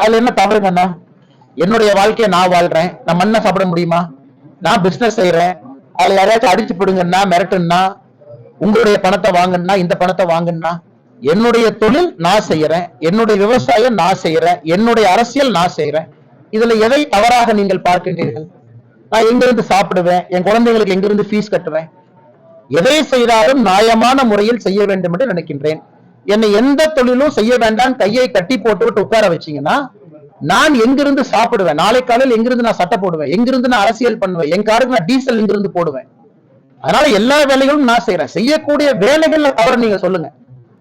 அதுல என்ன தவறுங்கண்ணா? என்னுடைய வாழ்க்கையை நான் வாழ்றேன், நான் மண்ணை சாப்பிட முடியுமா? நான் பிசினஸ் செய்யறேன், அதுல யாராச்சும் அடிச்சு போடுங்கன்னா மிரட்டுன்னா, உங்களுடைய பணத்தை வாங்கினா இந்த பணத்தை வாங்கினா, என்னுடைய தொழில் நான் செய்யறேன், என்னுடைய விவசாயம் நான் செய்யறேன், என்னுடைய அரசியல் நான் செய்யறேன். இதுல எதை தவறாக நீங்கள் பார்க்கின்றீர்கள்? நான் எங்கிருந்து சாப்பிடுவேன், என் குழந்தைகளுக்கு எங்கிருந்து ஃபீஸ் கட்டுவேன்? எதை செய்தாலும் நியாயமான முறையில் செய்ய வேண்டும் என்று நினைக்கின்றேன். என்னை எந்த தொழிலும் செய்ய வேண்டாம் கையை கட்டி போட்டு உட்கார வச்சீங்கன்னா நான் எங்கிருந்து சாப்பிடுவேன்? நாளை காலையில் எங்கிருந்து நான் சட்டை போடுவேன்? எங்கிருந்து நான் அரசியல் பண்ணுவேன்? என் காருக்கு நான் டீசல் எங்கிருந்து போடுவேன்? அதனால எல்லா வேலைகளும் நான் செய்யறேன். செய்யக்கூடிய வேலைகள் தவறு நீங்க சொல்லுங்க.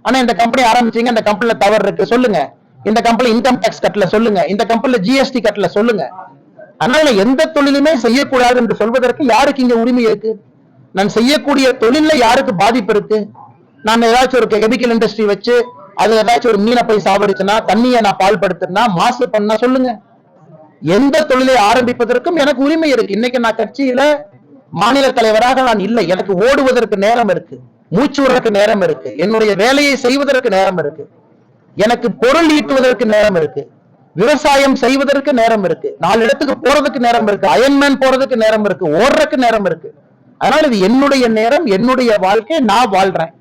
ஆனா இந்த கம்பெனி ஆரம்பிச்சீங்க, இந்த கம்பெனில தவறு இருக்கு சொல்லுங்க. இந்த கம்பெனி இன்கம் டாக்ஸ் கட்டல சொல்லுங்க. இந்த கம்பெனில ஜிஎஸ்டி கட்டல சொல்லுங்க. அதனால எந்த தொழிலுமே செய்யக்கூடாது என்று சொல்வதற்கு யாருக்கு இங்க உரிமை இருக்கு? நான் செய்யக்கூடிய தொழில யாருக்கு பாதிப்பு இருக்கு? நான் ஏதாச்சும் ஒரு கெமிக்கல் இண்டஸ்ட்ரி வச்சு அது ஏதாச்சும் ஒரு மீனை போய் சாவடிச்சுன்னா, தண்ணியை நான் பால்படுத்தினா, மாசு பண்ணா சொல்லுங்க. எந்த தொழிலை ஆரம்பிப்பதற்கும் எனக்கு உரிமை இருக்கு. இன்னைக்கு நான் கட்சியில மாநில தலைவராக நான் இல்லை. எனக்கு ஓடுவதற்கு நேரம் இருக்கு, மூச்சு விடுறதுக்கு நேரம் இருக்கு, என்னுடைய வேலையை செய்வதற்கு நேரம் இருக்கு, எனக்கு பொருள் ஈட்டுவதற்கு நேரம் இருக்கு, விவசாயம் செய்வதற்கு நேரம் இருக்கு, 4 இடத்துக்கு போறதுக்கு நேரம் இருக்கு, அயன்மேன் போறதுக்கு நேரம் இருக்கு, ஓடுறதுக்கு நேரம் இருக்கு. அதனால இது என்னுடைய நேரம், என்னுடைய வாழ்க்கை, நான் வாழ்றேன்.